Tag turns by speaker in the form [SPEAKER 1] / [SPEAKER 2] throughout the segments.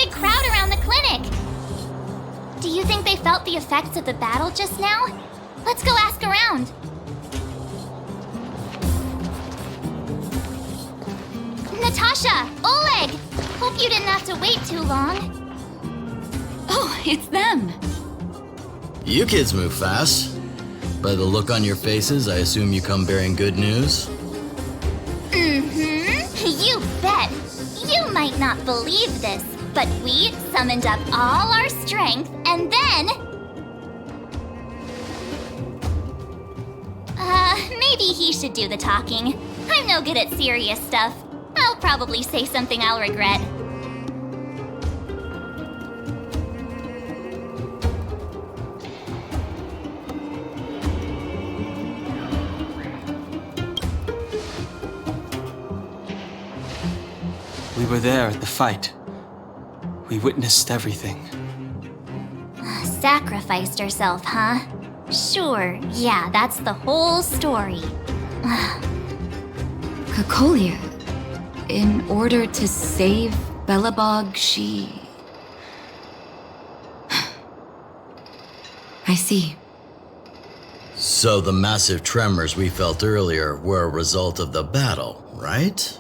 [SPEAKER 1] big crowd around the clinic. Do you think they felt the effects of the battle just now? Let's go ask around. Natasha! Oleg! Hope you didn't have to wait too long.
[SPEAKER 2] Oh, it's them.
[SPEAKER 3] You kids move fast. By the look on your faces, I assume you come bearing good news?
[SPEAKER 1] You bet. You might not believe this, but we summoned up all our strength and then... maybe he should do the talking. I'm no good at serious stuff. I'll probably say something I'll regret.
[SPEAKER 4] We were there at the fight. We witnessed everything.
[SPEAKER 1] Sacrificed herself, huh? Sure, yeah, that's the whole story.
[SPEAKER 2] Cocolia, in order to save Belobog, she... I see.
[SPEAKER 3] So the massive tremors we felt earlier were a result of the battle, right?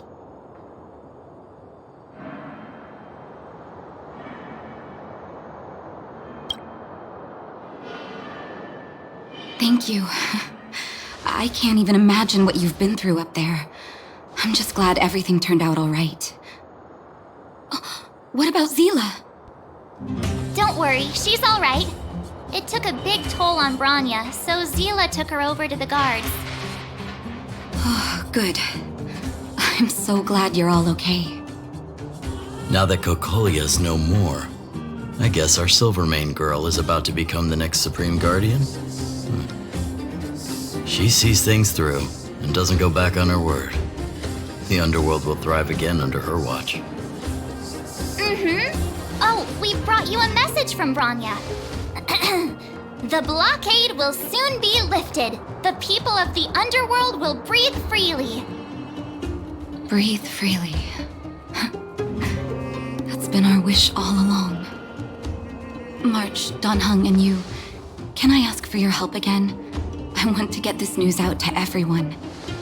[SPEAKER 2] Thank you. I can't even imagine what you've been through up there. I'm just glad everything turned out all right. Oh, what about Zila?
[SPEAKER 1] Don't worry, she's all right. It took a big toll on Branya, so Zila took her over to the guards.
[SPEAKER 2] Oh, good. I'm so glad you're all okay.
[SPEAKER 3] Now that Cocolia's no more, I guess our Silvermane girl is about to become the next Supreme Guardian? She sees things through and doesn't go back on her word. The underworld will thrive again under her watch.
[SPEAKER 1] Oh, we brought you a message from Branya. The blockade will soon be lifted. The people of the underworld will breathe freely.
[SPEAKER 2] Breathe freely. That's been our wish all along. March, Danheng, and you, can I ask for your help again? I want to get this news out to everyone.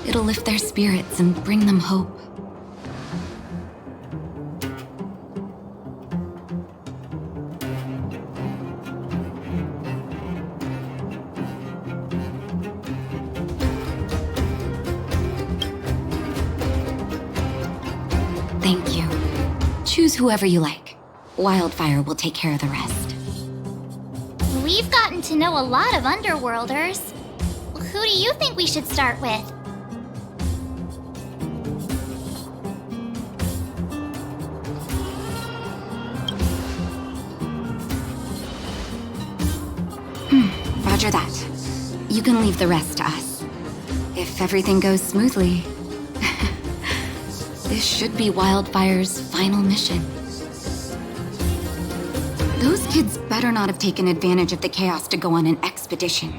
[SPEAKER 2] It'll lift their spirits and bring them hope. Thank you. Choose whoever you like. Wildfire will take care of the rest.
[SPEAKER 1] We've gotten to know a lot of Underworlders. Who do you think we should start with?
[SPEAKER 2] Roger that. You can leave the rest to us. If everything goes smoothly, this should be Wildfire's final mission. Those kids better not have taken advantage of the chaos to go on an expedition.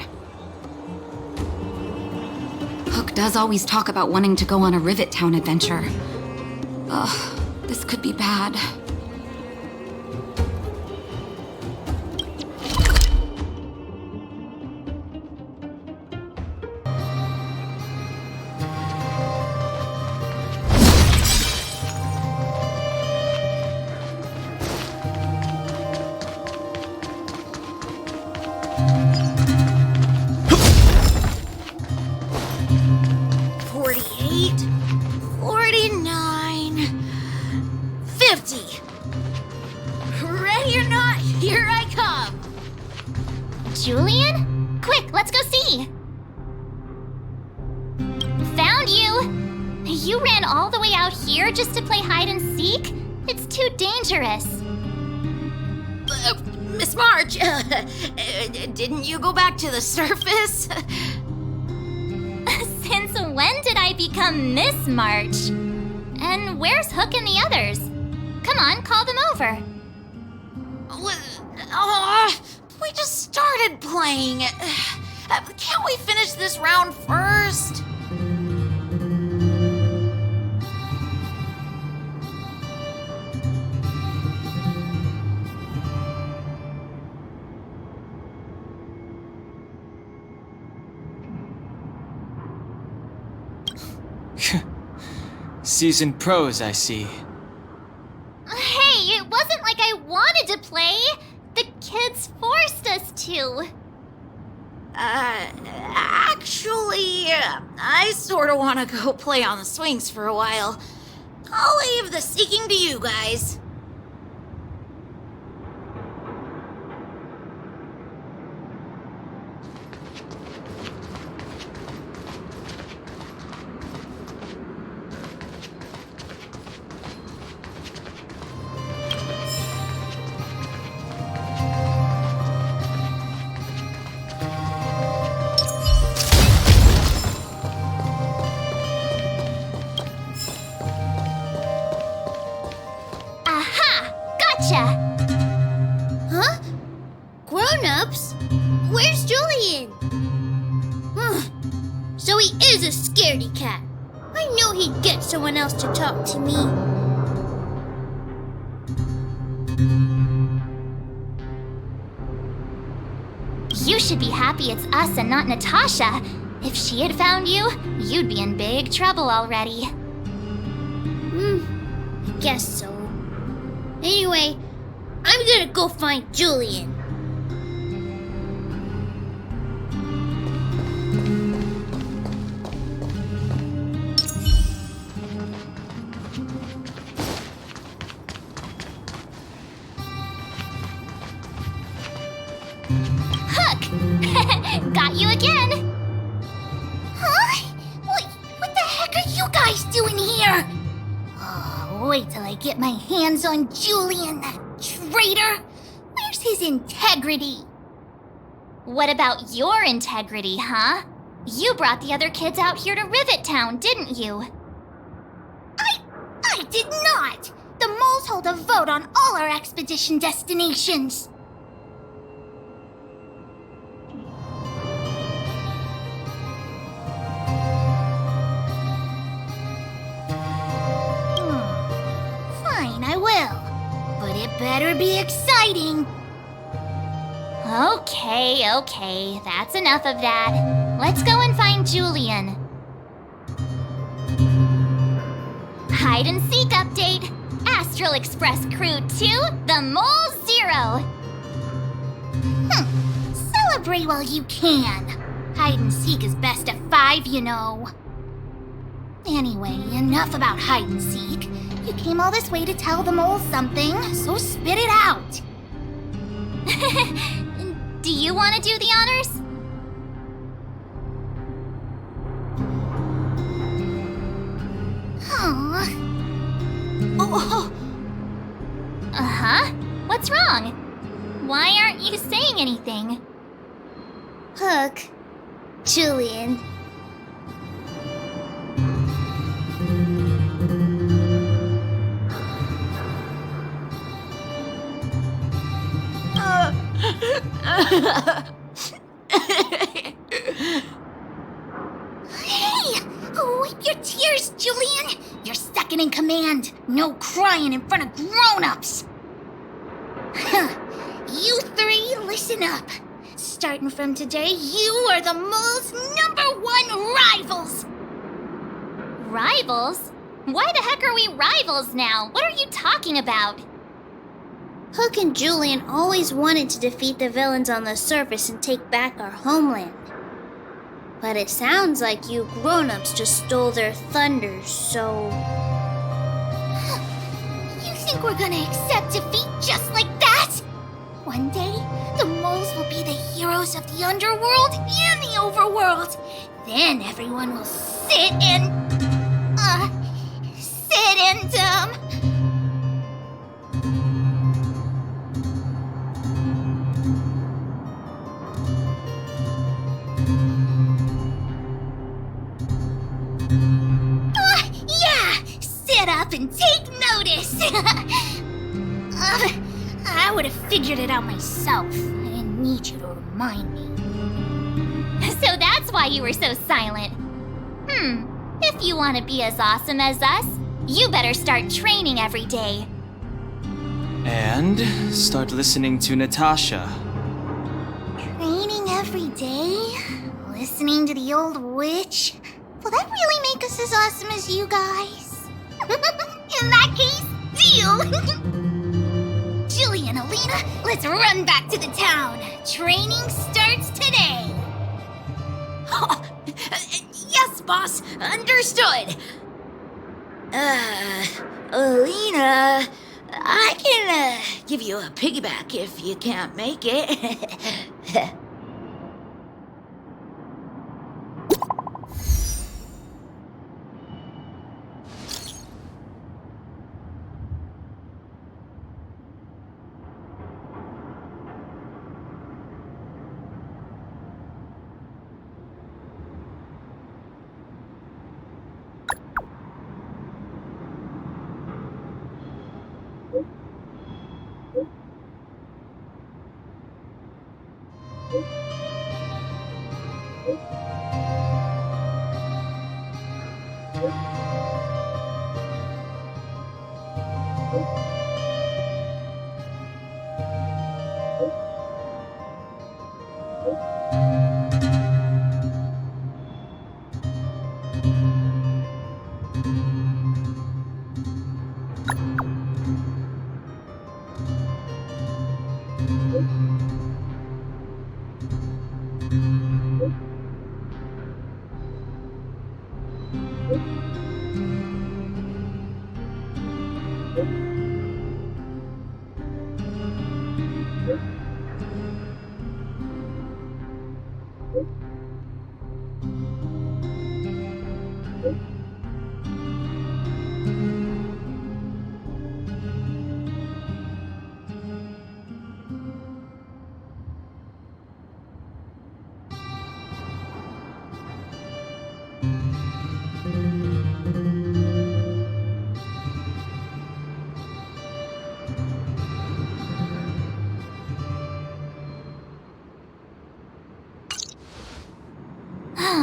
[SPEAKER 2] Hook does always talk about wanting to go on a Rivet Town adventure. Ugh, this could be bad.
[SPEAKER 1] Julian? Quick, let's go see! Found you! You ran all the way out here just to play hide and seek? It's too dangerous.
[SPEAKER 5] Miss March, didn't you go back to the surface?
[SPEAKER 1] Since when did I become Miss March? And where's Hook and the others? Come on, call them over.
[SPEAKER 5] We just started playing. Can't we finish this round first?
[SPEAKER 4] seasoned pros, I see.
[SPEAKER 1] Hey, it wasn't like I wanted to play. The kids forced us to.
[SPEAKER 5] Actually, I sorta wanna go play on the swings for a while. I'll leave the seeking to you guys.
[SPEAKER 1] Huh? Grown-ups? Where's Julian? So he is a scaredy cat. I knew he'd get someone else to talk to me. You should be happy it's us and not Natasha. If she had found you, you'd be in big trouble already. I guess so. Anyway, I'm gonna go find Julian. Hook! Got you again! Huh? What the heck are you guys doing here? Oh, wait till I get my hands on Julian, that traitor! Where's his integrity? What about your integrity, huh? You brought the other kids out here to Rivet Town, didn't you? I did not! The moles hold a vote on all our expedition destinations. Fine, I will. But it better be exciting. Okay, that's enough of that. Let's go and find Julian. Hide and seek update. Astral Express Crew 2, the Mole 0. Celebrate while you can. Hide and seek is best of 5, you know. Anyway, enough about hide and seek. You came all this way to tell the mole something, so spit it out. Do you want to do the honors? Oh. Uh-huh. What's wrong? Why aren't you saying anything? Hook. Julian. Hey! Wipe your tears, Julian! You're second in command. No crying in front of grown-ups. You three, listen up. Starting from today, you are the mole's #1 rivals! Rivals? Why the heck are we rivals now? What are you talking about? Hook and Julian always wanted to defeat the villains on the surface and take back our homeland. But it sounds like you grown-ups just stole their thunder, so... You think we're gonna accept defeat just like that? One day, the moles will be the heroes of the underworld and the overworld. Then everyone will sit and... sit up and take notice. I would have figured it out myself. I didn't need you to remind me. So that's why you were so silent. If you want to be as awesome as us, you better start training every day.
[SPEAKER 4] And start listening to Natasha.
[SPEAKER 1] Training every day? Listening to the old witch? Will that really make us as awesome as you guys? In that case, deal! Julie and Alina, let's run back to the town. Training starts today.
[SPEAKER 5] Yes, boss. Understood. Alina, I can give you a piggyback if you can't make it.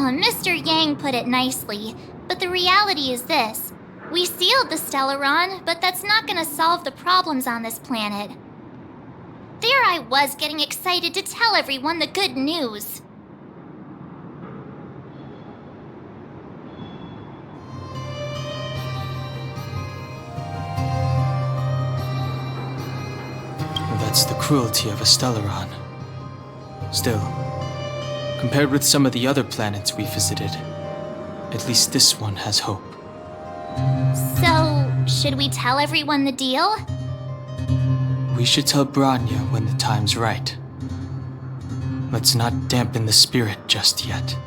[SPEAKER 1] Mr. Yang put it nicely, but the reality is this. We sealed the Stellaron, but that's not gonna solve the problems on this planet. There I was getting excited to tell everyone the good news.
[SPEAKER 4] That's the cruelty of a Stellaron. Still, compared with some of the other planets we visited, at least this one has hope.
[SPEAKER 1] So, should we tell everyone the deal?
[SPEAKER 4] We should tell Branya when the time's right. Let's not dampen the spirit just yet.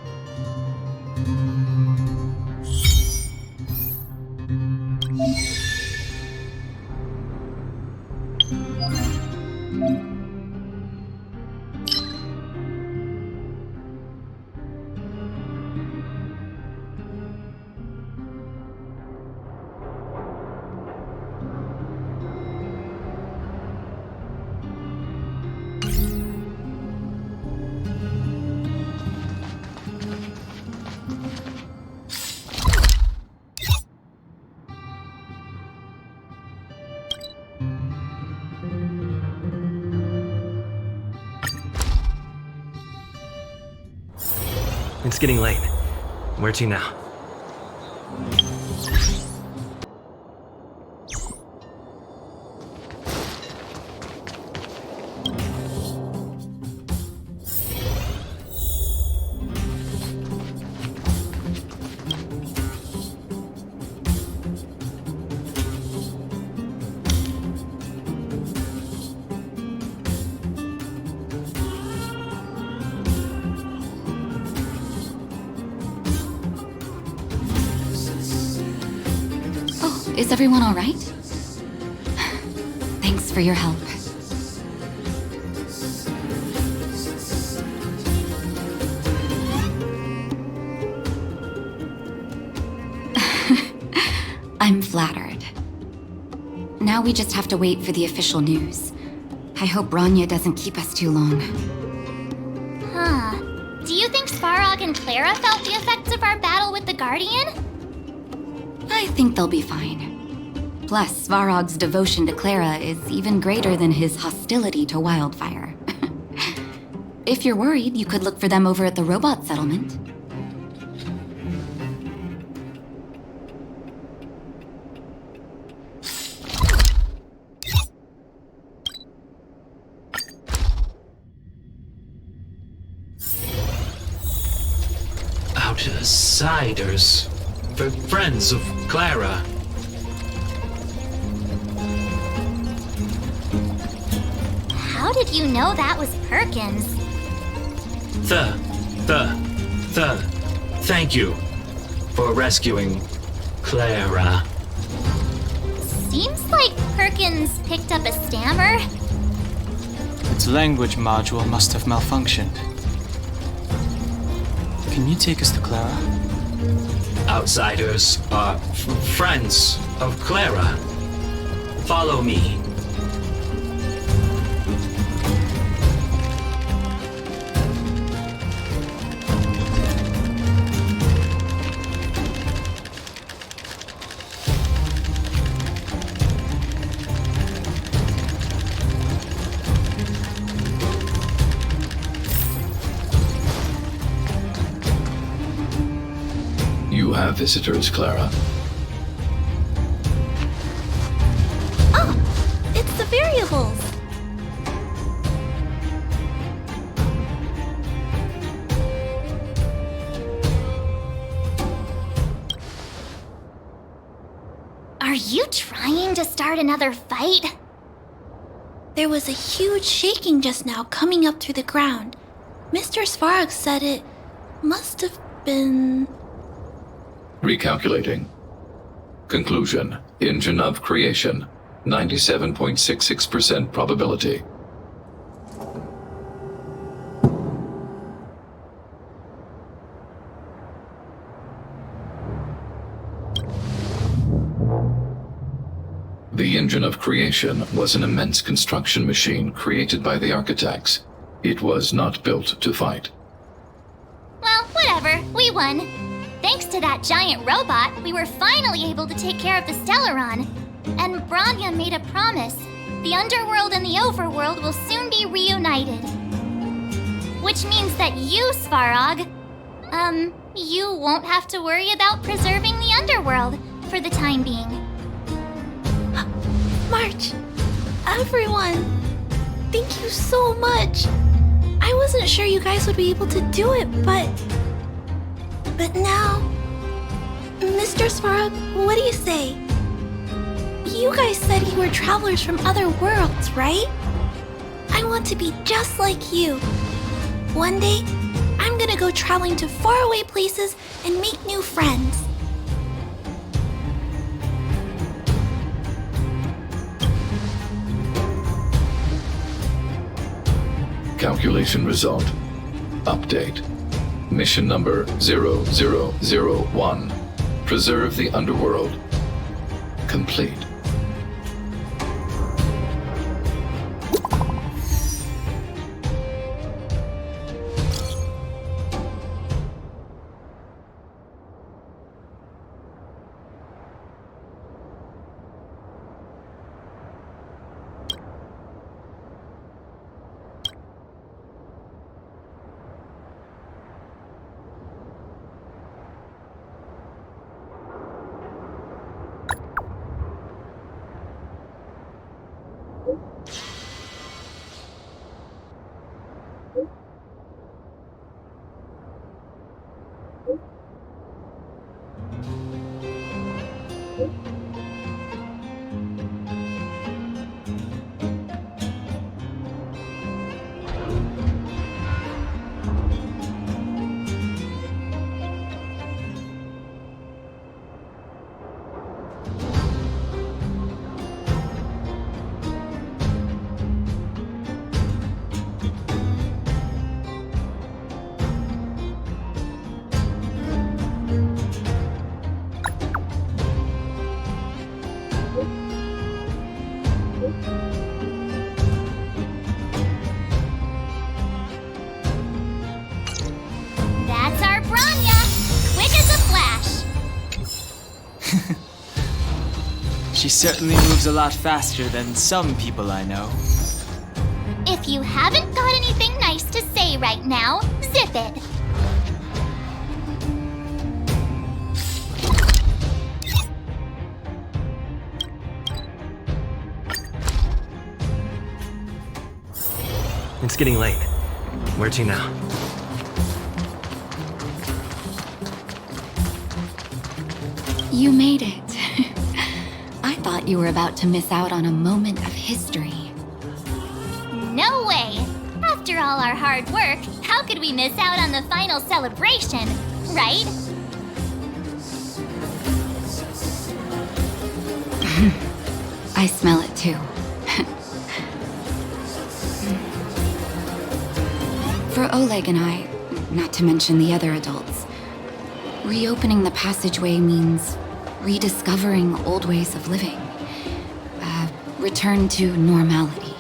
[SPEAKER 6] It's getting late. Where to now?
[SPEAKER 2] Is everyone all right? Thanks for your help. I'm flattered. Now we just have to wait for the official news. I hope Branya doesn't keep us too long.
[SPEAKER 1] Huh. Do you think Svarog and Clara felt the effects of our battle with the Guardian?
[SPEAKER 2] I think they'll be fine. Plus, Svarog's devotion to Clara is even greater than his hostility to Wildfire. If you're worried, you could look for them over at the robot settlement.
[SPEAKER 6] outsiders. Friends of Clara.
[SPEAKER 1] How did you know that was Perkins?
[SPEAKER 6] Thank you for rescuing Clara.
[SPEAKER 1] Seems like Perkins picked up a stammer.
[SPEAKER 4] Its language module must have malfunctioned. Can you take us to Clara?
[SPEAKER 6] Outsiders are friends of Clara. Follow me.
[SPEAKER 7] You have visitors, Clara.
[SPEAKER 1] Oh, it's the variables. Are you trying to start another fight?
[SPEAKER 8] There was a huge shaking just now coming up through the ground. Mr. Svarog said it must have been...
[SPEAKER 7] Recalculating. Conclusion. Engine of creation. 97.66% probability. The engine of creation was an immense construction machine created by the architects. It was not built to fight.
[SPEAKER 1] Well, whatever. We won. Thanks to that giant robot, we were finally able to take care of the Stellaron. And Branya made a promise. The underworld and the overworld will soon be reunited. Which means that you, Svarog, you won't have to worry about preserving the underworld for the time being.
[SPEAKER 8] March, everyone, thank you so much. I wasn't sure you guys would be able to do it, but now, Mr. Svarog, what do you say? You guys said you were travelers from other worlds, right? I want to be just like you. One day, I'm gonna go traveling to faraway places and make new friends.
[SPEAKER 7] Calculation result. Update. Mission number 0001. Preserve the underworld. Complete.
[SPEAKER 1] That's our Branya! Quick as a flash!
[SPEAKER 4] She certainly moves a lot faster than some people I know.
[SPEAKER 1] If you haven't got anything nice to say right now, zip it.
[SPEAKER 6] It's getting late. Where to now?
[SPEAKER 2] You made it. I thought you were about to miss out on a moment of history.
[SPEAKER 1] No way! After all our hard work, how could we miss out on the final celebration, right?
[SPEAKER 2] I smell it too. For Oleg and I, not to mention the other adults, reopening the passageway means rediscovering old ways of living. Return to normality.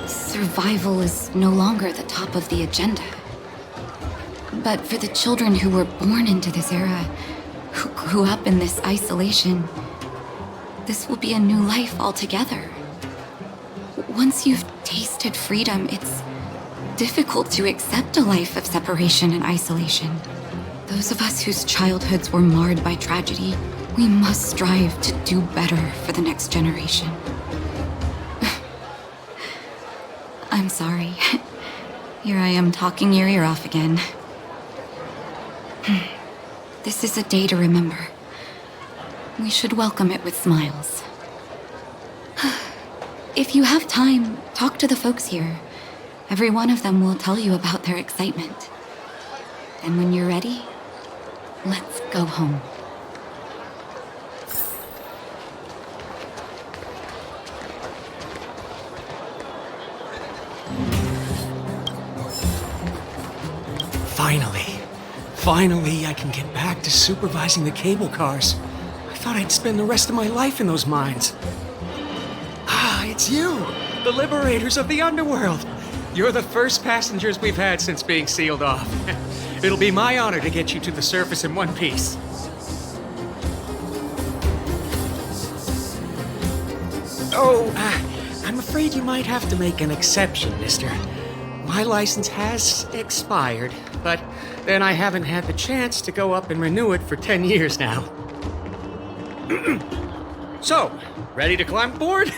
[SPEAKER 2] Survival is no longer the top of the agenda. But for the children who were born into this era, who grew up in this isolation, this will be a new life altogether. Once you've tasted freedom, it's difficult to accept a life of separation and isolation. Those of us whose childhoods were marred by tragedy, we must strive to do better for the next generation. I'm sorry. Here I am talking your ear off again. This is a day to remember. We should welcome it with smiles. If you have time, talk to the folks here. Every one of them will tell you about their excitement. And when you're ready, let's go home.
[SPEAKER 9] Finally, I can get back to supervising the cable cars. I thought I'd spend the rest of my life in those mines. Ah, it's you, the liberators of the underworld. You're the first passengers we've had since being sealed off. It'll be my honor to get you to the surface in one piece. Oh, I'm afraid you might have to make an exception, mister. My license has expired, but then I haven't had the chance to go up and renew it for 10 years now. So, ready to climb aboard?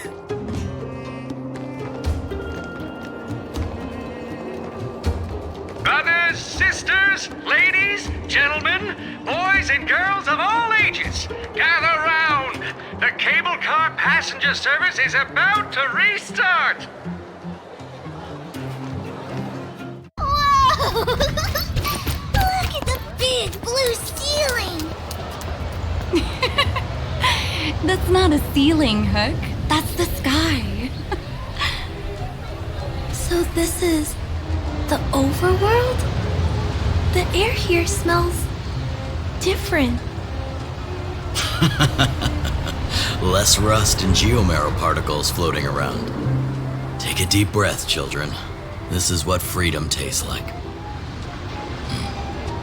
[SPEAKER 9] Brothers, sisters, ladies, gentlemen, boys and girls of all ages, gather round! The cable car passenger service is about to restart!
[SPEAKER 1] Whoa! Look at the big blue ceiling!
[SPEAKER 2] That's not a ceiling, Hook. That's the sky.
[SPEAKER 8] So this is the overworld? The air here smells different.
[SPEAKER 3] Less rust and geomarrow particles floating around. Take a deep breath, children. This is what freedom tastes like.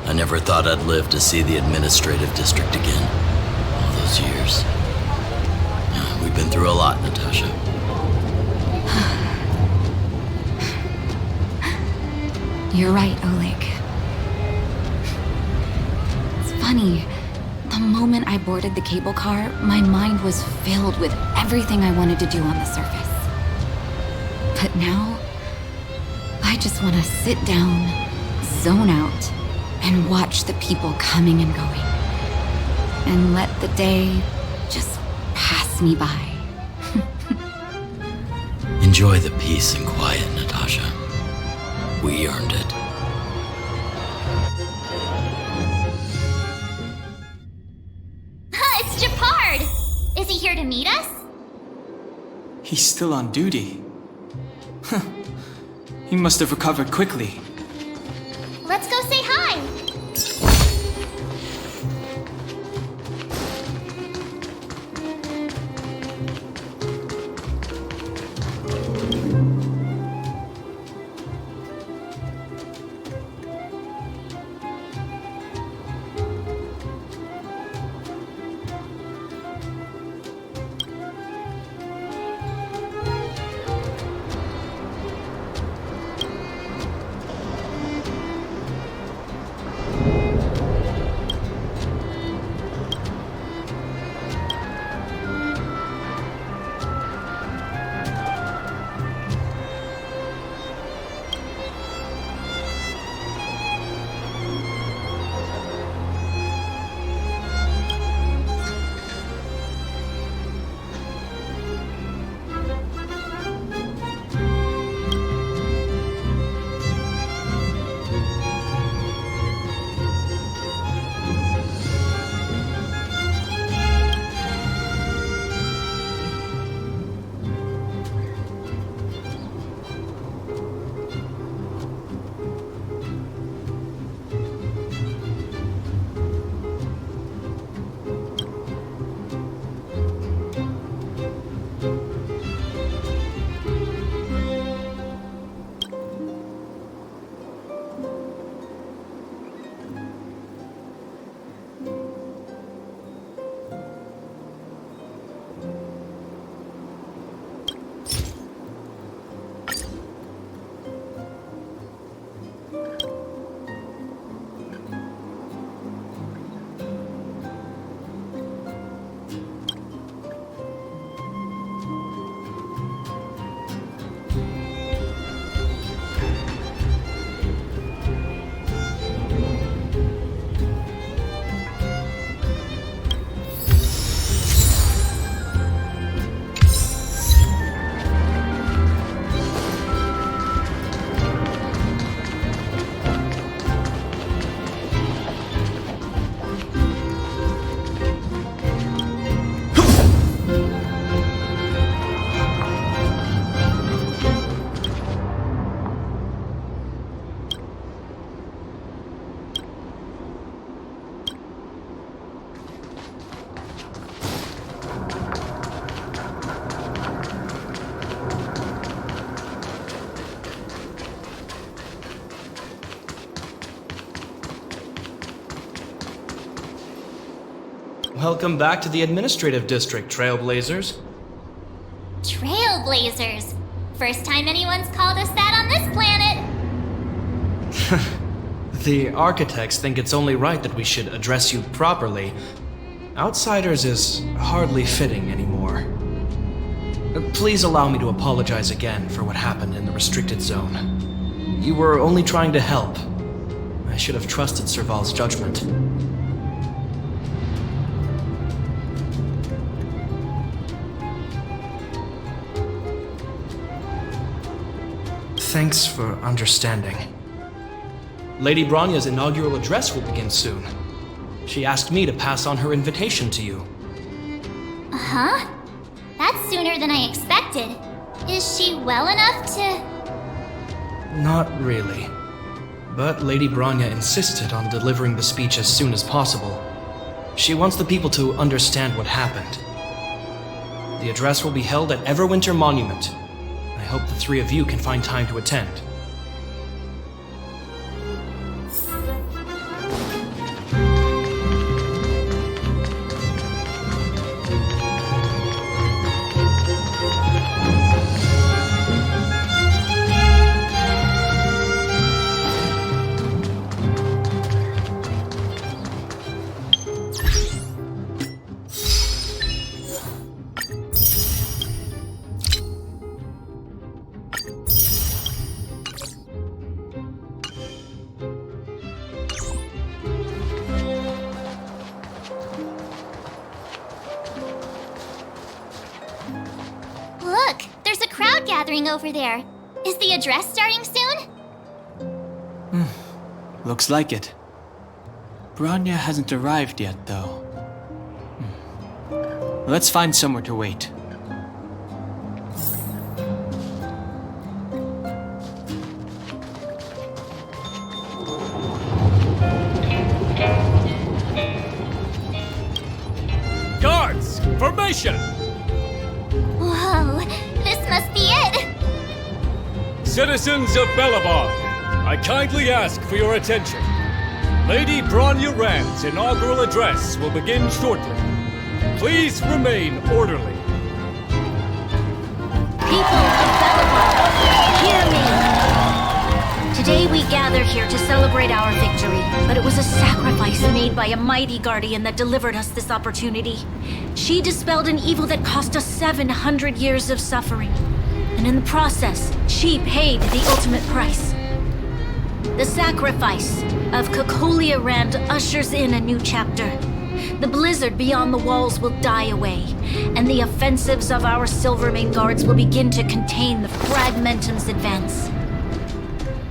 [SPEAKER 3] I never thought I'd live to see the administrative district again. All those years. We've been through a lot, Natasha.
[SPEAKER 2] You're right, Oleg. It's funny. The moment I boarded the cable car, my mind was filled with everything I wanted to do on the surface. But now, I just want to sit down, zone out, and watch the people coming and going. And let the day just pass me by.
[SPEAKER 3] Enjoy the peace and quiet, Natasha. We earned it.
[SPEAKER 1] It's Japard! Is he here to meet us?
[SPEAKER 4] He's still on duty. Huh. He must have recovered quickly.
[SPEAKER 1] Let's go say hi!
[SPEAKER 10] Welcome back to the administrative district, Trailblazers.
[SPEAKER 1] Trailblazers. First time anyone's called us that on this planet.
[SPEAKER 10] The architects think it's only right that we should address you properly. Outsiders is hardly fitting anymore. Please allow me to apologize again for what happened in the restricted zone. You were only trying to help. I should have trusted Serval's judgment. Thanks for understanding. Lady Bronya's inaugural address will begin soon. She asked me to pass on her invitation to you.
[SPEAKER 1] Huh? That's sooner than I expected. Is she well enough to...
[SPEAKER 10] Not really. But Lady Bronya insisted on delivering the speech as soon as possible. She wants the people to understand what happened. The address will be held at Everwinter Monument. I hope the three of you can find time to attend.
[SPEAKER 1] Look, there's a crowd gathering over there. Is the address starting soon?
[SPEAKER 4] Looks like it. Bronya hasn't arrived yet, though. Let's find somewhere to wait.
[SPEAKER 11] Guards, formation!
[SPEAKER 1] Whoa, this must be it!
[SPEAKER 11] Citizens of Belobog, I kindly ask for your attention. Lady Bronya Rand's inaugural address will begin shortly. Please remain orderly.
[SPEAKER 12] People of Belobog, hear me! Today we gather here to celebrate our victory, but it was a sacrifice made by a mighty guardian that delivered us this opportunity. She dispelled an evil that cost us 700 years of suffering. And in the process, she paid the ultimate price. The sacrifice of Cocolia Rand ushers in a new chapter. The blizzard beyond the walls will die away, and the offensives of our Silvermane guards will begin to contain the Fragmentum's advance.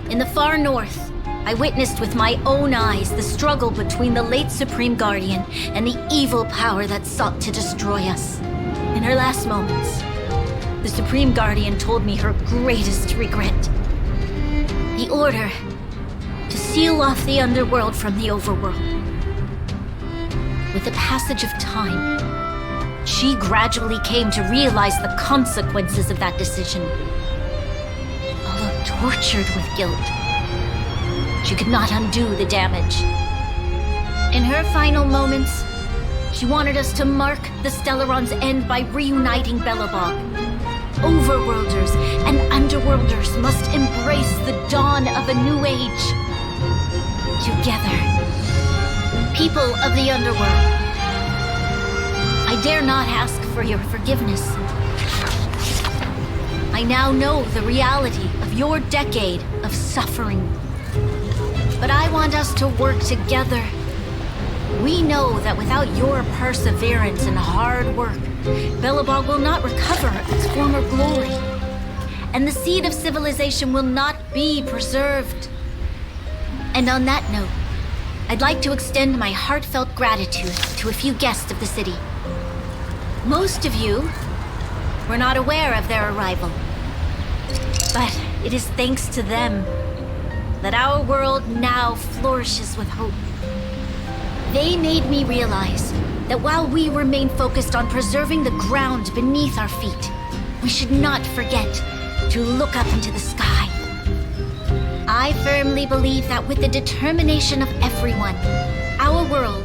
[SPEAKER 12] In the far north, I witnessed with my own eyes the struggle between the late Supreme Guardian and the evil power that sought to destroy us. In her last moments, the Supreme Guardian told me her greatest regret. The order to seal off the underworld from the overworld. With the passage of time, she gradually came to realize the consequences of that decision. Although tortured with guilt, she could not undo the damage. In her final moments, she wanted us to mark the Stellaron's end by reuniting Belobog. Overworlders and Underworlders must embrace the dawn of a new age. Together, people of the Underworld, I dare not ask for your forgiveness. I now know the reality of your decade of suffering. But I want us to work together. We know that without your perseverance and hard work, Belobog will not recover its former glory. And the seed of civilization will not be preserved. And on that note, I'd like to extend my heartfelt gratitude to a few guests of the city. Most of you were not aware of their arrival. But it is thanks to them that our world now flourishes with hope. They made me realize that while we remain focused on preserving the ground beneath our feet, we should not forget to look up into the sky. I firmly believe that with the determination of everyone, our world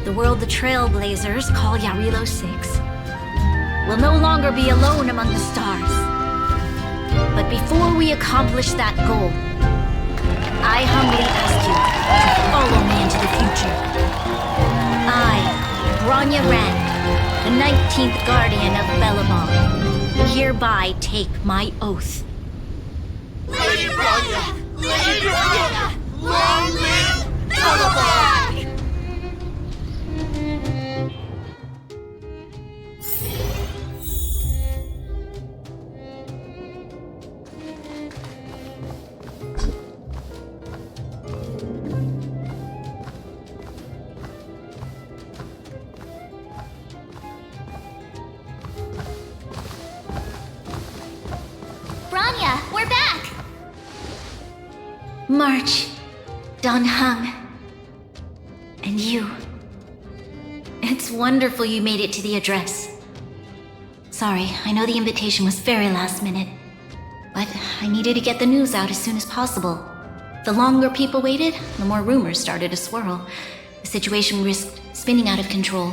[SPEAKER 12] the world the Trailblazers call Jarilo-VI will no longer be alone among the stars. But before we accomplish that goal, I humbly ask you to follow me into the future. I, Bronya Rand, the 19th Guardian of Belobog, hereby take my oath.
[SPEAKER 1] Lady Bronya! Lady Bronya! Long live Belobog! Bronya, we're back!
[SPEAKER 12] March, Dan Heng, and you. It's wonderful you made it to the address. Sorry, I know the invitation was very last minute, but I needed to get the news out as soon as possible. The longer people waited, the more rumors started to swirl. The situation risked spinning out of control.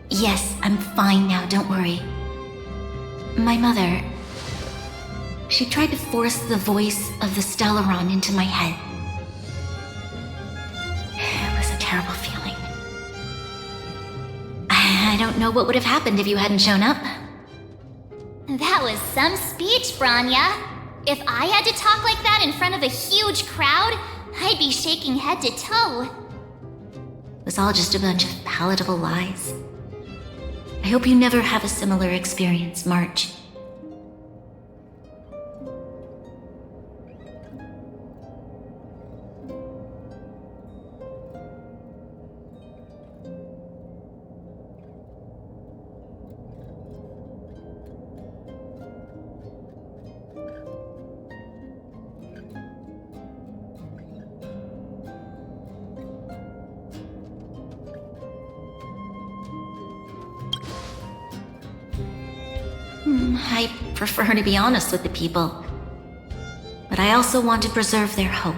[SPEAKER 12] Yes, I'm fine now, don't worry. My mother... she tried to force the voice of the Stellaron into my head. It was a terrible feeling. I don't know what would have happened if you hadn't shown up.
[SPEAKER 1] That was some speech, Bronya. If I had to talk like that in front of a huge crowd, I'd be shaking head to toe.
[SPEAKER 12] It was all just a bunch of palatable lies. I hope you never have a similar experience, March. I prefer to be honest with the people. But I also want to preserve their hope.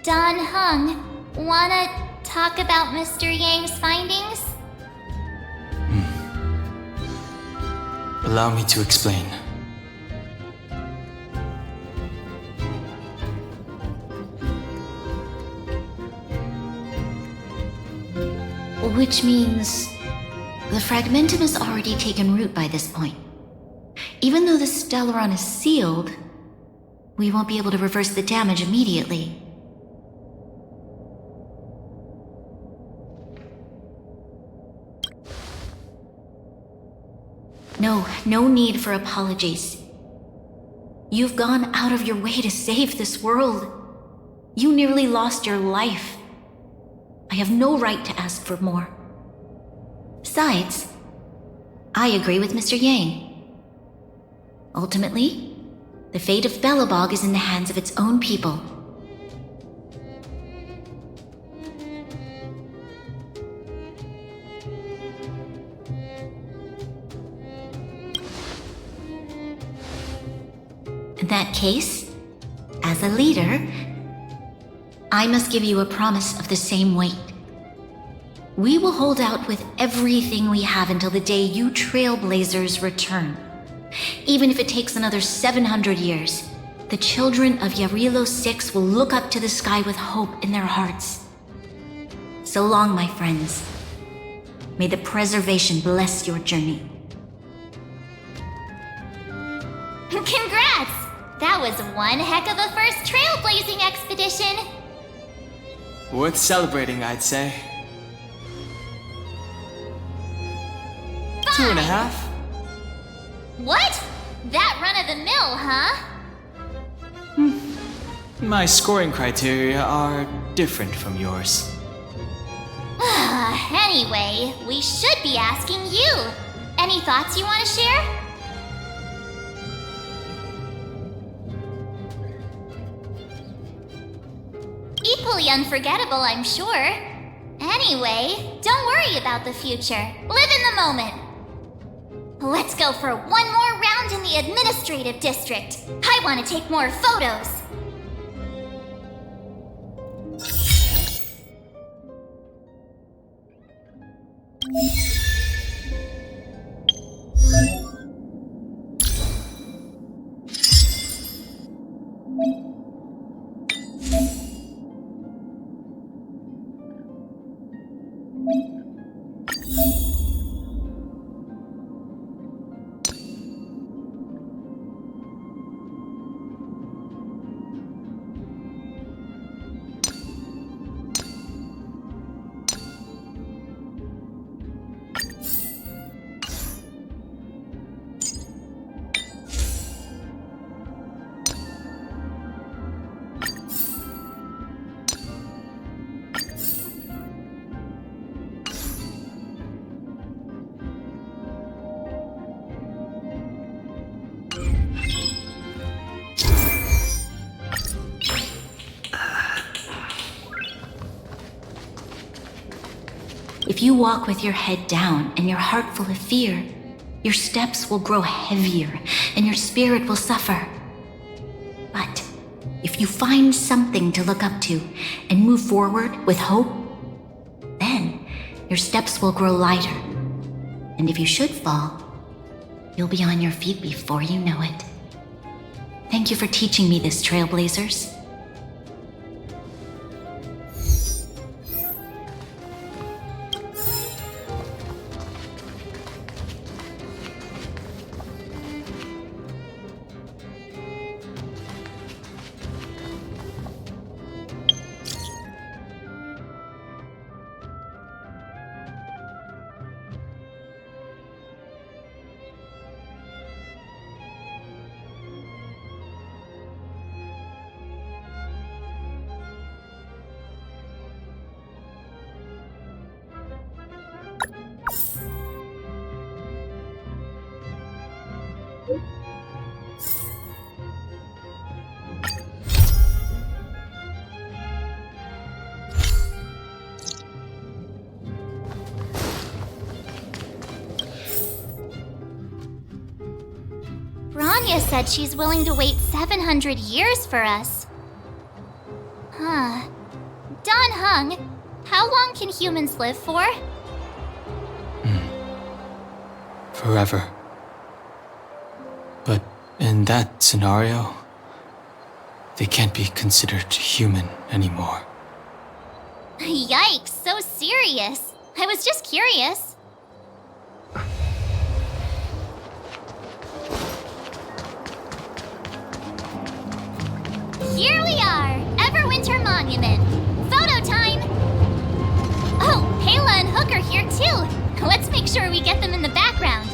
[SPEAKER 1] Dan Heng, wanna talk about Mr. Yang's findings?
[SPEAKER 4] Allow me to explain.
[SPEAKER 12] Which means... the Fragmentum has already taken root by this point. Even though the Stellaron is sealed, we won't be able to reverse the damage immediately. No need for apologies. You've gone out of your way to save this world. You nearly lost your life. I have no right to ask for more. Besides, I agree with Mr. Yang. Ultimately, the fate of Belobog is in the hands of its own people. In that case, as a leader, I must give you a promise of the same weight. We will hold out with everything we have until the day you Trailblazers return. Even if it takes another 700 years, the children of Jarilo-VI will look up to the sky with hope in their hearts. So long, my friends. May the preservation bless your journey.
[SPEAKER 1] Congrats! That was one heck of a first trailblazing expedition!
[SPEAKER 4] Worth celebrating, I'd say. 2.5?
[SPEAKER 1] What? That run-of-the-mill, huh?
[SPEAKER 4] My scoring criteria are different from yours.
[SPEAKER 1] Anyway, we should be asking you. Any thoughts you want to share? Equally unforgettable, I'm sure. Anyway, don't worry about the future. Live in the moment. Let's go for one more round around in the administrative district. I want to take more photos.
[SPEAKER 2] If you walk with your head down and your heart full of fear, your steps will grow heavier and your spirit will suffer. But if you find something to look up to and move forward with hope, then your steps will grow lighter. And if you should fall, you'll be on your feet before you know it. Thank you for teaching me this, Trailblazers.
[SPEAKER 1] Rania said she's willing to wait 700 years for us. Huh. Don Hung, how long can humans live for?
[SPEAKER 4] Forever. But in that scenario, they can't be considered human anymore.
[SPEAKER 1] Yikes, so serious. I was just curious. Here we are, Everwinter Monument. Photo time! Oh, Pela and Hook are here too. Let's make sure we get them in the background.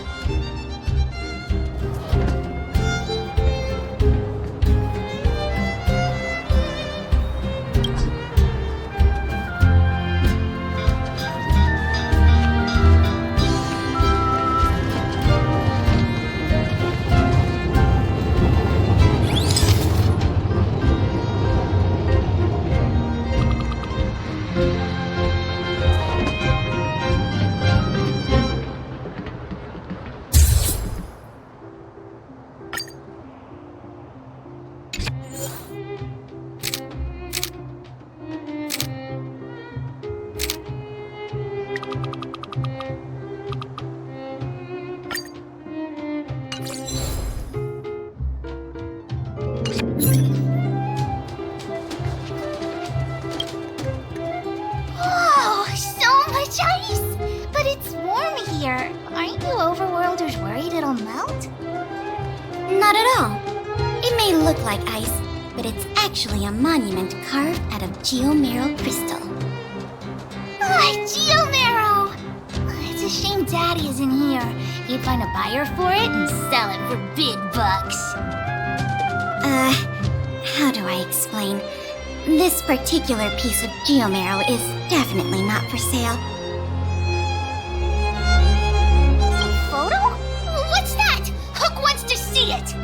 [SPEAKER 1] Aren't you overworlders worried it'll melt?
[SPEAKER 8] Not at all. It may look like ice, but it's actually a monument carved out of geomarrow crystal.
[SPEAKER 1] Geomarrow! It's a shame Daddy isn't here. He'd find a buyer for it and sell it for big bucks.
[SPEAKER 8] How do I explain? This particular piece of geomarrow is definitely not for sale.
[SPEAKER 1] What's that? Hook wants to see it!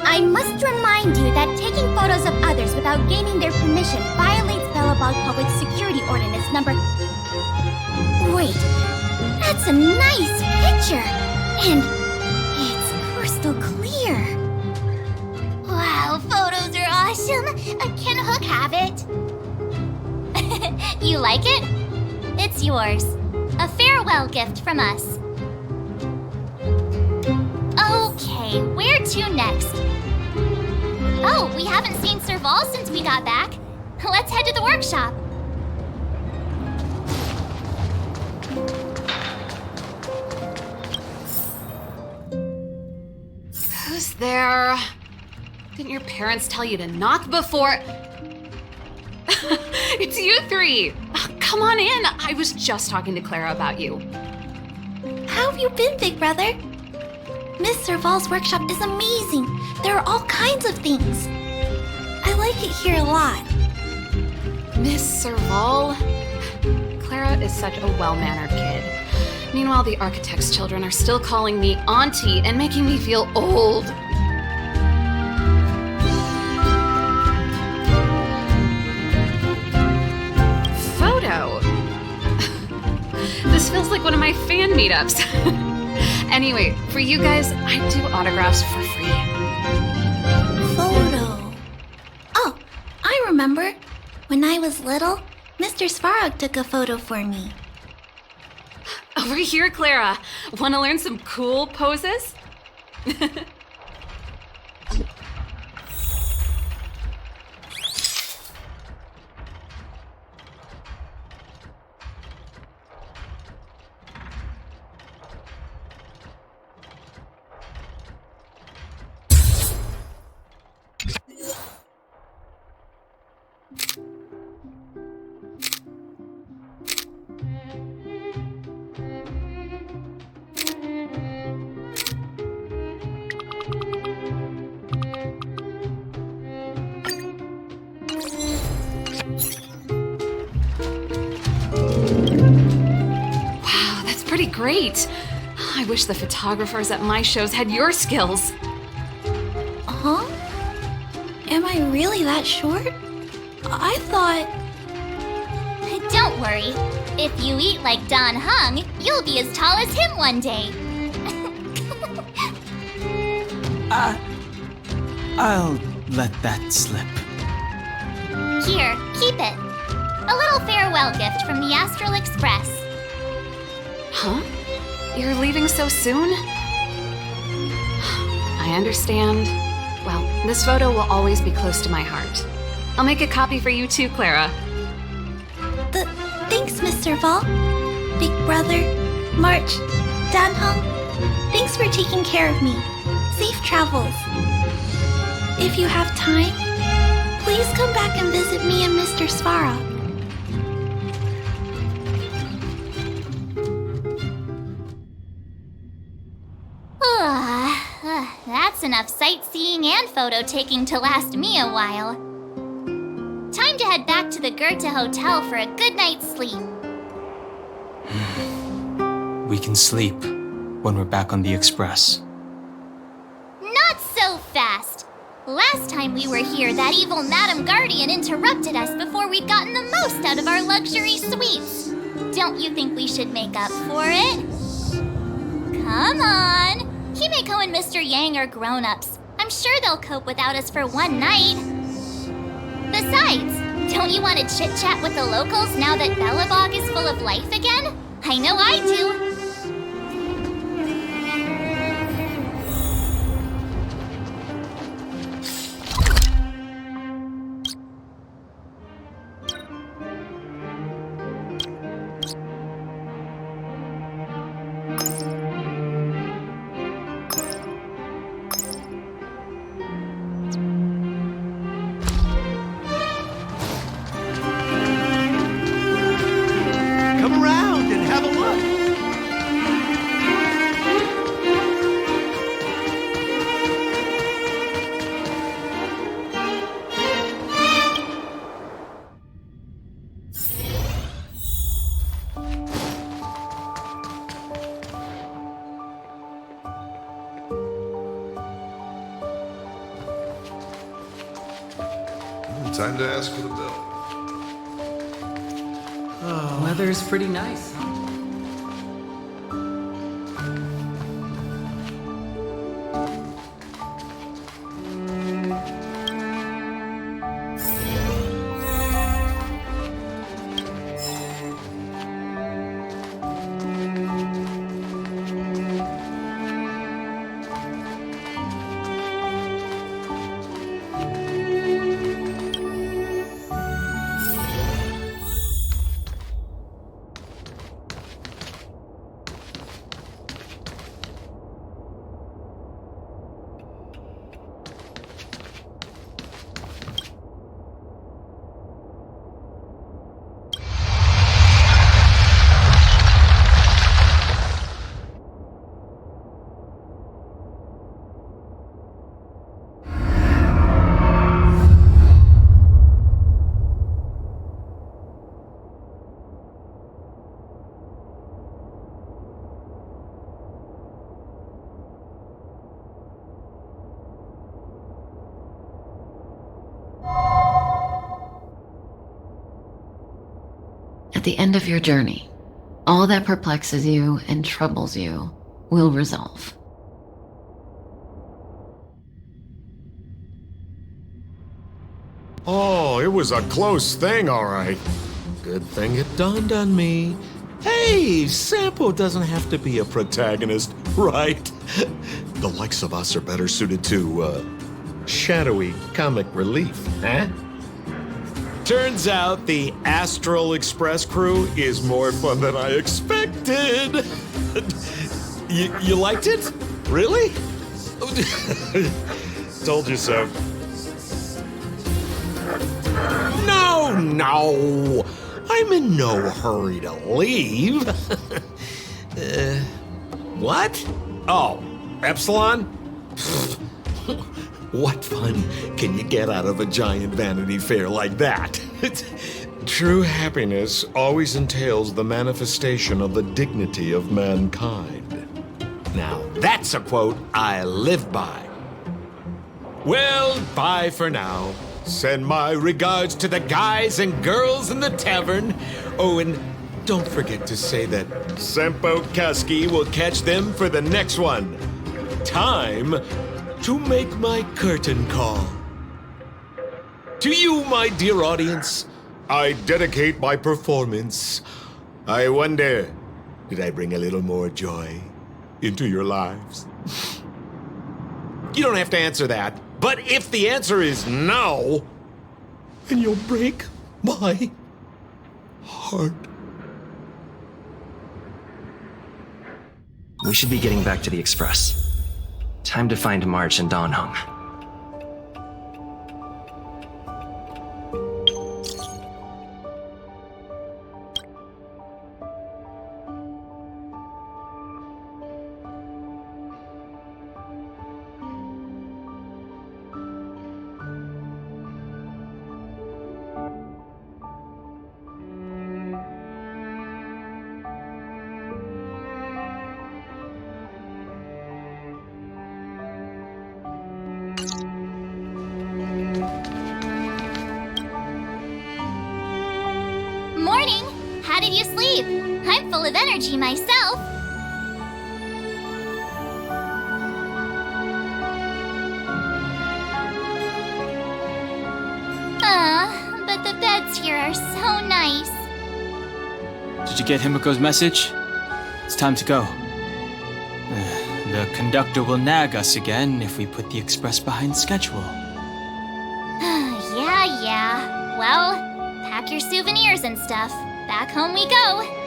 [SPEAKER 8] I must remind you that taking photos of others without gaining their permission violates Belobog Public Security Ordinance number... Wait, that's a nice picture! And it's crystal clear.
[SPEAKER 1] Wow, photos are awesome. Can Hook have it? You like it? It's yours. A farewell gift from us. Okay, where to next? Oh, we haven't seen Serval since we got back. Let's head to the workshop.
[SPEAKER 13] Who's there? Didn't your parents tell you to knock before? It's you three! Come on in! I was just talking to Clara about you.
[SPEAKER 8] How have you been, big brother? Miss Serval's workshop is amazing. There are all kinds of things. I like it here a lot.
[SPEAKER 13] Miss Serval? Clara is such a well-mannered kid. Meanwhile, the architect's children are still calling me auntie and making me feel old. Photo? This feels like one of my fan meetups. Anyway, for you guys, I do autographs for free.
[SPEAKER 8] Photo. Oh, I remember. When I was little, Mr. Svarog took a photo for me.
[SPEAKER 13] Over here, Clara. Want to learn some cool poses? Pretty great. I wish the photographers at my shows had your skills.
[SPEAKER 8] Huh? Am I really that short? I thought...
[SPEAKER 1] Don't worry. If you eat like Don Hung, you'll be as tall as him one day.
[SPEAKER 4] I'll let that slip.
[SPEAKER 1] Here, keep it. A little farewell gift from the Astral Express.
[SPEAKER 13] Huh? You're leaving so soon? I understand. Well, this photo will always be close to my heart. I'll make a copy for you too, Clara.
[SPEAKER 8] Thanks, Mr. Val. Big Brother, March, Danhong, thanks for taking care of me. Safe travels. If you have time, please come back and visit me and Mr. Svarog.
[SPEAKER 1] That's enough sightseeing and photo taking to last me a while. Time to head back to the Goethe Hotel for a good night's sleep.
[SPEAKER 4] We can sleep when we're back on the Express.
[SPEAKER 1] Not so fast! Last time we were here, that evil Madam Guardian interrupted us before we'd gotten the most out of our luxury suites. Don't you think we should make up for it? Come on! Himeko and Mr. Yang are grown-ups. I'm sure they'll cope without us for one night. Besides, don't you want to chit-chat with the locals now that Belobog is full of life again? I know I do.
[SPEAKER 14] Time to ask for the bill.
[SPEAKER 15] Oh, weather's pretty nice, huh?
[SPEAKER 2] At the end of your journey, all that perplexes you and troubles you will resolve.
[SPEAKER 16] Oh, it was a close thing, all right. Good thing it dawned on me. Hey, Sampo doesn't have to be a protagonist, right? The likes of us are better suited to, shadowy comic relief, huh? Turns out the Astral Express crew is more fun than I expected. You liked it? Really? Told you so. No! I'm in no hurry to leave. What? Oh, Epsilon? What fun can you get out of a giant Vanity Fair like that? True happiness always entails the manifestation of the dignity of mankind. Now, that's a quote I live by. Well, bye for now. Send my regards to the guys and girls in the tavern. Oh, and don't forget to say that Sempo Kasky will catch them for the next one. Time to make my curtain call. To you, my dear audience, I dedicate my performance. I wonder, did I bring a little more joy into your lives? You don't have to answer that. But if the answer is no, then you'll break my heart.
[SPEAKER 15] We should be getting back to the Express. Time to find March and Dan Heng.
[SPEAKER 1] Morning! How did you sleep? I'm full of energy myself. But the beds here are so nice.
[SPEAKER 4] Did you get Himiko's message? It's time to go. The conductor will nag us again if we put the express behind schedule.
[SPEAKER 1] Yeah. Well, pack your souvenirs and stuff. Back home we go.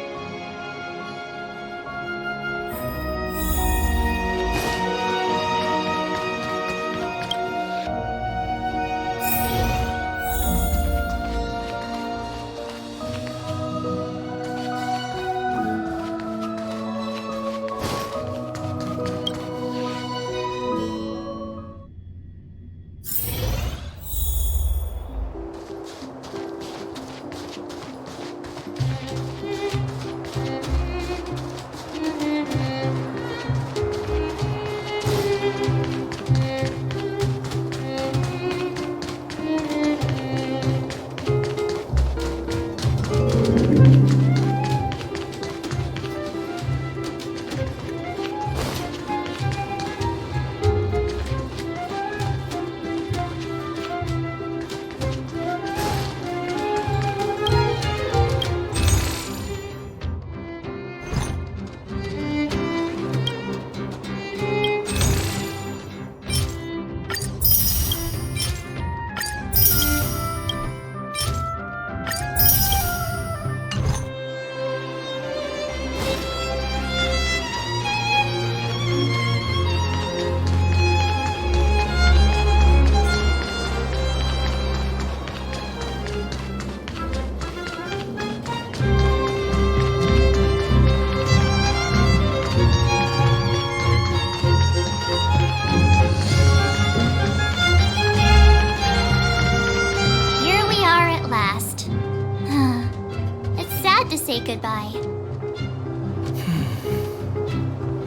[SPEAKER 1] Say goodbye.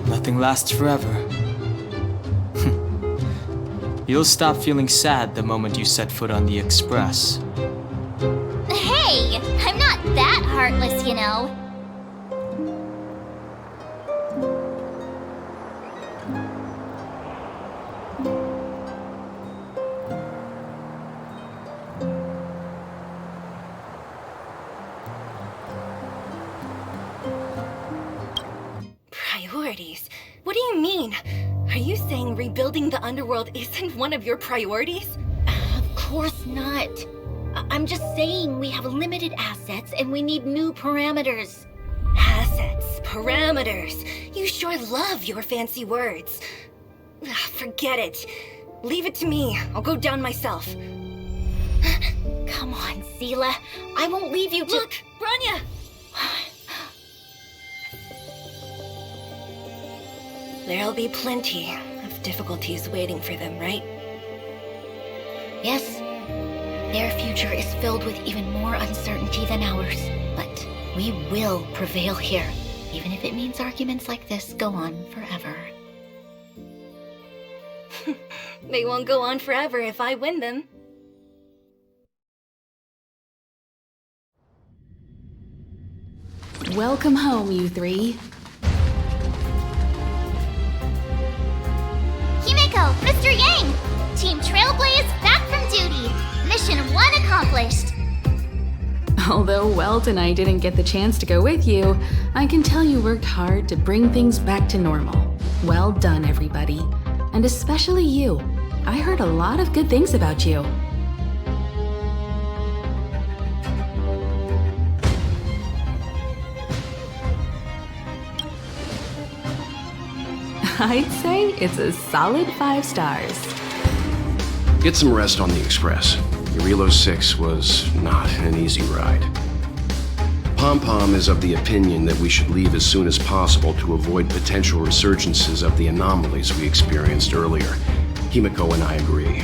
[SPEAKER 4] Nothing lasts forever. You'll stop feeling sad the moment you set foot on the express.
[SPEAKER 1] Hey, I'm not that hard heartless, you know.
[SPEAKER 17] Priorities? What do you mean? Are you saying rebuilding the underworld isn't one of your priorities?
[SPEAKER 12] Of course not. I'm just saying we have limited assets and we need new parameters.
[SPEAKER 17] Assets, parameters. You sure love your fancy words. Forget it. Leave it to me. I'll go down myself.
[SPEAKER 12] Come on, Seela. I won't leave you to—
[SPEAKER 17] Look, Branya! There'll be plenty of difficulties waiting for them, right?
[SPEAKER 12] Yes. Their future is filled with even more uncertainty than ours. But we will prevail here, even if it means arguments like this go on forever.
[SPEAKER 17] They won't go on forever if I win them.
[SPEAKER 13] Welcome home, you three.
[SPEAKER 1] Himeko, Mr. Yang! Team Trailblaze back from duty. Mission 1 accomplished.
[SPEAKER 13] Although Welt and I didn't get the chance to go with you, I can tell you worked hard to bring things back to normal. Well done, everybody. And especially you. I heard a lot of good things about you. I'd say it's a solid 5 stars.
[SPEAKER 18] Get some rest on the Express. Jarilo-VI was not an easy ride. Pom-Pom is of the opinion that we should leave as soon as possible to avoid potential resurgences of the anomalies we experienced earlier. Himeko and I agree.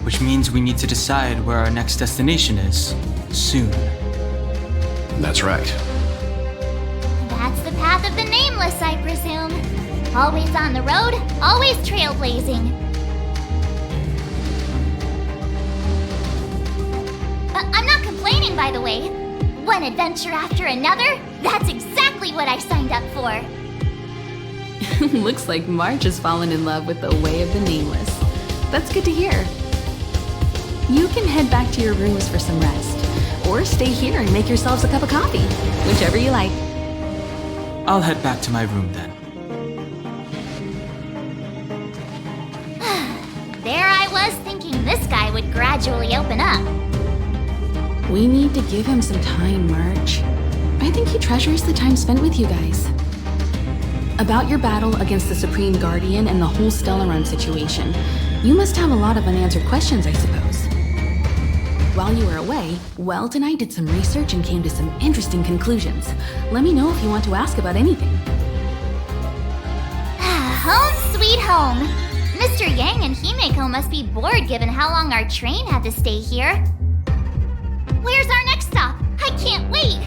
[SPEAKER 4] Which means we need to decide where our next destination is, soon.
[SPEAKER 18] That's right.
[SPEAKER 1] That's the path of the nameless, I presume. Always on the road, always trailblazing. I'm not complaining, by the way. One adventure after another, that's exactly what I signed up for.
[SPEAKER 13] Looks like March has fallen in love with the way of the nameless. That's good to hear. You can head back to your rooms for some rest, or stay here and make yourselves a cup of coffee, whichever you like.
[SPEAKER 4] I'll head back to my room then.
[SPEAKER 1] There I was thinking this guy would gradually open up.
[SPEAKER 13] We need to give him some time, March. I think he treasures the time spent with you guys. About your battle against the Supreme Guardian and the whole Stellaron situation, you must have a lot of unanswered questions, I suppose. While you were away, Welt and I did some research and came to some interesting conclusions. Let me know if you want to ask about anything.
[SPEAKER 1] Home sweet home. Mr. Yang and Himeko must be bored given how long our train had to stay here. Where's our next stop? I can't wait!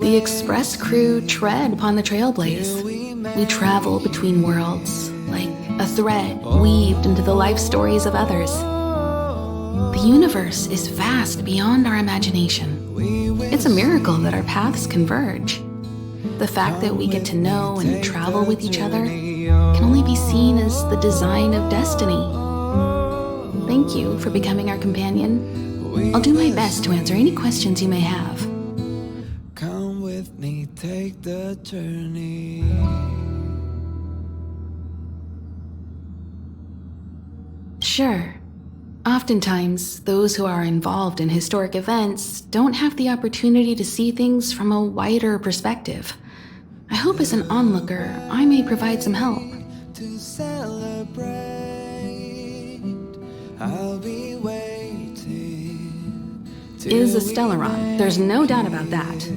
[SPEAKER 13] The Express crew tread upon the trailblaze. We travel between worlds, like a thread weaved into the life stories of others. The universe is vast beyond our imagination. It's a miracle that our paths converge. The fact that we get to know and travel with each other can only be seen as the design of destiny. Thank you for becoming our companion. I'll do my best to answer any questions you may have.
[SPEAKER 19] Come with me, take the journey.
[SPEAKER 13] Sure. Oftentimes, those who are involved in historic events don't have the opportunity to see things from a wider perspective. I hope as an onlooker, I may provide some help.
[SPEAKER 19] To celebrate, I'll be waiting.
[SPEAKER 13] Is a Stellaron. There's no doubt about that.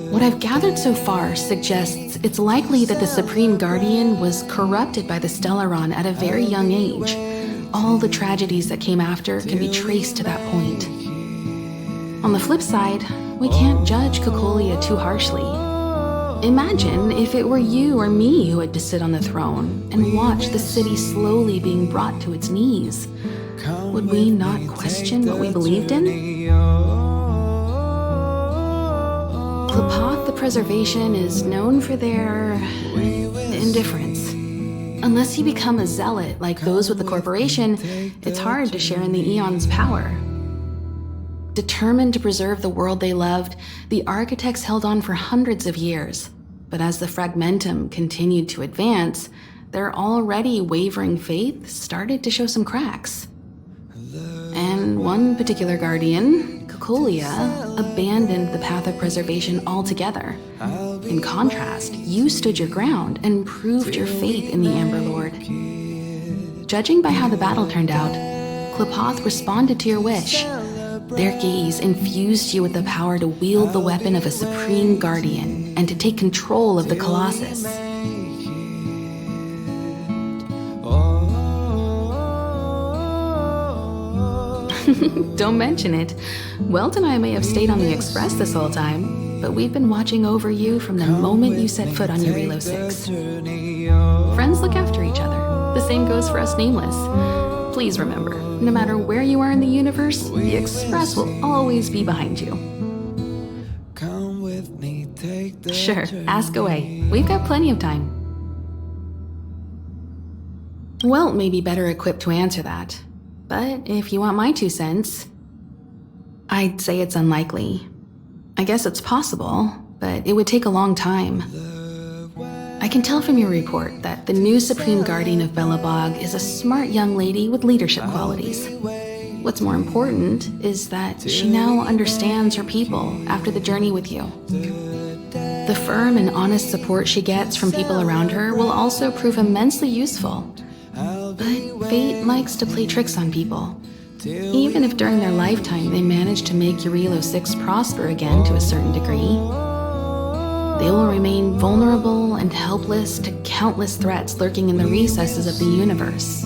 [SPEAKER 13] What I've gathered so far suggests it's likely that the Supreme Guardian was corrupted by the Stellaron at a very young age. All the tragedies that came after can be traced to that point. On the flip side, we can't judge Cocolia too harshly. Imagine if it were you or me who had to sit on the throne and watch the city slowly being brought to its knees. Would we not question what we believed in? Klapoth the Preservation is known for their indifference. Unless you become a zealot like those with the corporation, it's hard to share in the Eon's power. Determined to preserve the world they loved, the architects held on for hundreds of years. But as the Fragmentum continued to advance, their already wavering faith started to show some cracks. And one particular guardian, Cocolia, abandoned the path of preservation altogether. In contrast, you stood your ground and proved your faith in the Amber Lord. Judging by how the battle turned out, Klapoth responded to your wish. Their gaze infused you with the power to wield the weapon of a supreme guardian and to take control of the Colossus. Don't mention it. Welt and I may have stayed on the Express this whole time, but we've been watching over you from the moment you set foot on Jarilo-VI. Friends look after each other. The same goes for us Nameless. Please remember, no matter where you are in the universe, the Express will always be behind you.
[SPEAKER 19] Come with me, take the
[SPEAKER 13] Sure, ask away. We've got plenty of time. Welt may be better equipped to answer that. But if you want my 2 cents, I'd say it's unlikely. I guess it's possible, but it would take a long time. I can tell from your report that the new Supreme Guardian of Belobog is a smart young lady with leadership qualities. What's more important is that she now understands her people after the journey with you. The firm and honest support she gets from people around her will also prove immensely useful. But fate likes to play tricks on people. Even if during their lifetime they manage to make Jarilo-VI prosper again to a certain degree, they will remain vulnerable and helpless to countless threats lurking in the recesses of the universe.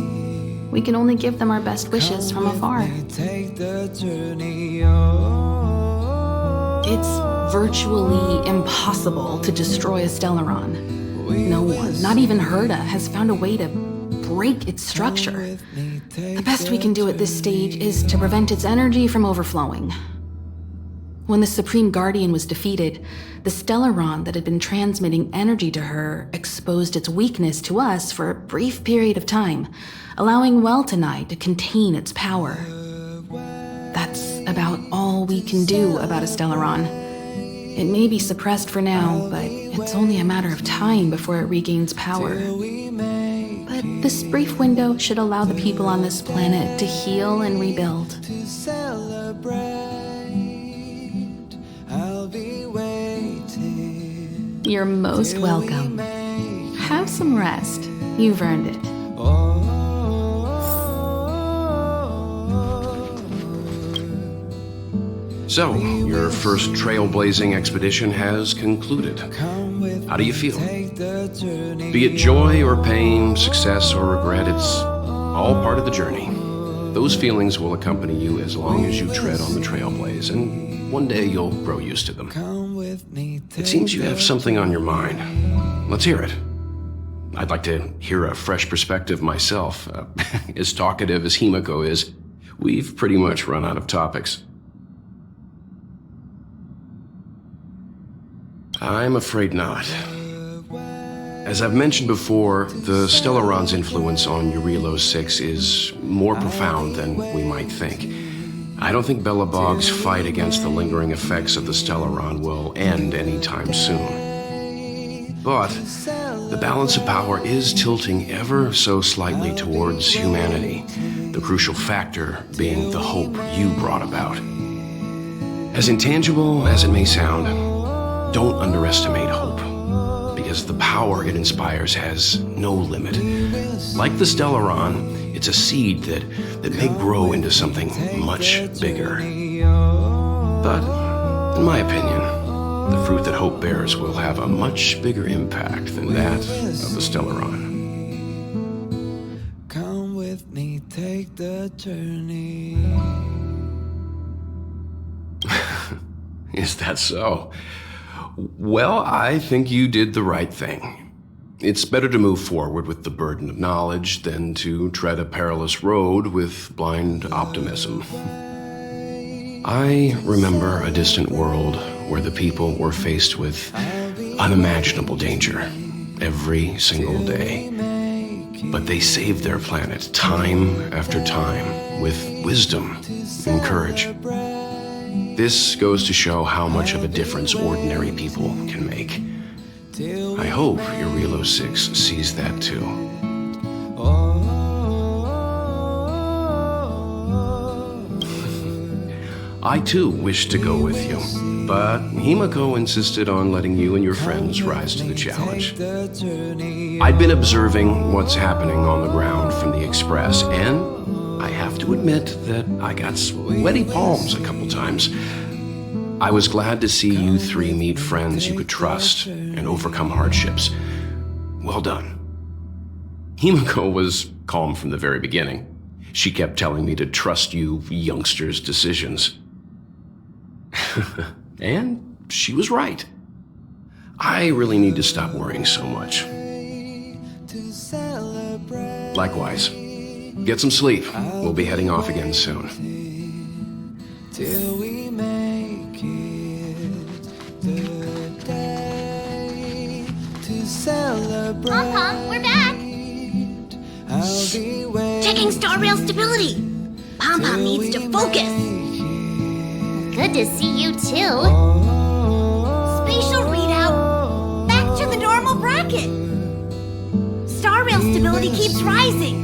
[SPEAKER 13] We can only give them our best wishes from afar. It's virtually impossible to destroy a Stellaron. No one, not even Herta, has found a way to break its structure. The best we can do at this stage is to prevent its energy from overflowing. When the Supreme Guardian was defeated, the Stellaron that had been transmitting energy to her exposed its weakness to us for a brief period of time, allowing Welt and I to contain its power. That's about all we can do about a Stellaron. It may be suppressed for now, but it's only a matter of time before it regains power. But this brief window should allow the people on this planet to heal and rebuild. You're most welcome. Have some rest. You've earned it.
[SPEAKER 18] So, your first trailblazing expedition has concluded. How do you feel? Be it joy or pain, success or regret, it's all part of the journey. Those feelings will accompany you as long as you tread on the trailblaze, and one day you'll grow used to them. It seems you have something on your mind. Let's hear it. I'd like to hear a fresh perspective myself. As talkative as Himiko is, we've pretty much run out of topics. I'm afraid not. As I've mentioned before, the Stellaron's influence on Jarilo-VI is more profound than we might think. I don't think Belobog's fight against the lingering effects of the Stellaron will end anytime soon. But the balance of power is tilting ever so slightly towards humanity, the crucial factor being the hope you brought about. As intangible as it may sound, don't underestimate hope, because the power it inspires has no limit. Like the Stellaron, it's a seed that may grow into something much bigger. But, in my opinion, the fruit that hope bears will have a much bigger impact than that of the Stellaron.
[SPEAKER 19] Come with me, take the journey.
[SPEAKER 18] Is that so? Well, I think you did the right thing. It's better to move forward with the burden of knowledge than to tread a perilous road with blind optimism. I remember a distant world where the people were faced with unimaginable danger every single day. But they saved their planet time after time with wisdom and courage. This goes to show how much of a difference ordinary people can make. I hope Jarilo-VI sees that too. I too wish to go with you, but Himiko insisted on letting you and your friends rise to the challenge. I'd been observing what's happening on the ground from the Express, and I have to admit that I got sweaty palms a couple times. I was glad to see you three meet friends you could trust and overcome hardships. Well done. Himiko was calm from the very beginning. She kept telling me to trust you youngsters' decisions. And she was right. I really need to stop worrying so much. Likewise. Get some sleep. We'll be heading off again soon.
[SPEAKER 19] Till we make it the day to celebrate.
[SPEAKER 1] Pom-Pom, we're back.
[SPEAKER 19] I'll be waiting.
[SPEAKER 5] Checking star rail stability. Pom-Pom needs to focus.
[SPEAKER 1] Good to see you too.
[SPEAKER 5] Spatial readout. Back to the normal bracket. Star rail stability keeps rising.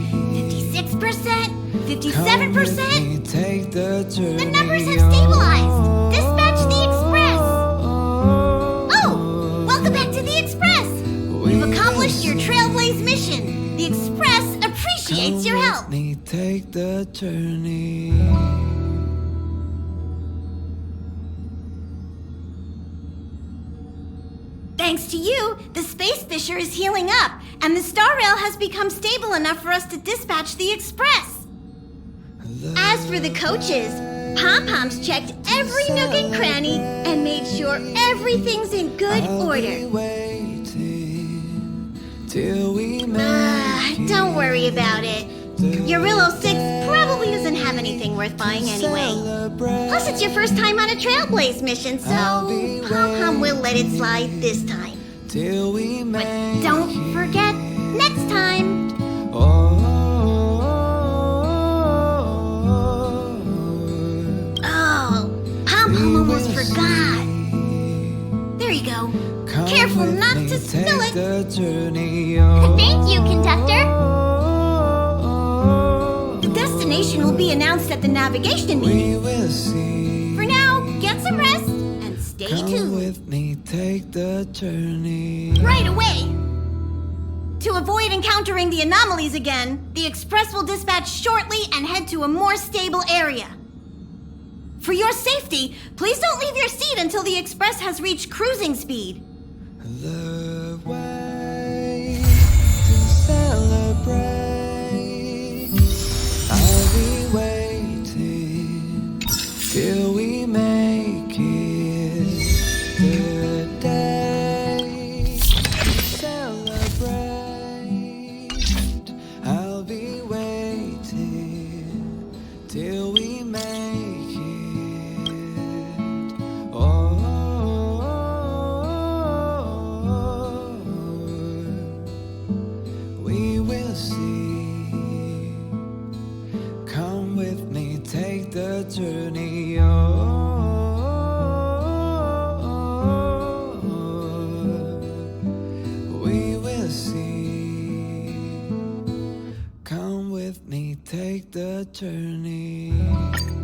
[SPEAKER 5] 56%, 57%. The numbers have stabilized. Dispatch the Express. Oh, welcome back to the Express. You've accomplished your Trailblaze mission. The Express appreciates your help.
[SPEAKER 19] Take the journey.
[SPEAKER 5] Thanks to you, the space fissure is healing up, and the star rail has become stable enough for us to dispatch the Express. As for the coaches, Pom-Pom's checked every nook and cranny and made sure everything's in good order. Don't worry about it. Jarilo-VI probably doesn't have anything worth buying anyway. Plus, it's your first time on a Trailblaze mission, so Pom-Pom will let it slide this time. But don't forget, next time. Oh, Pom-Pom almost forgot. There you go. Careful not to spill it.
[SPEAKER 1] Thank you, conductor.
[SPEAKER 5] The destination will be announced at the navigation meeting. For now, get some rest and stay tuned.
[SPEAKER 19] With me, take the journey.
[SPEAKER 5] Right away. To avoid encountering the anomalies again, the Express will dispatch shortly and head to a more stable area. For your safety, please don't leave your seat until the Express has reached cruising speed.
[SPEAKER 19] The way to celebrate. I'll be waiting till we make it. take the journey.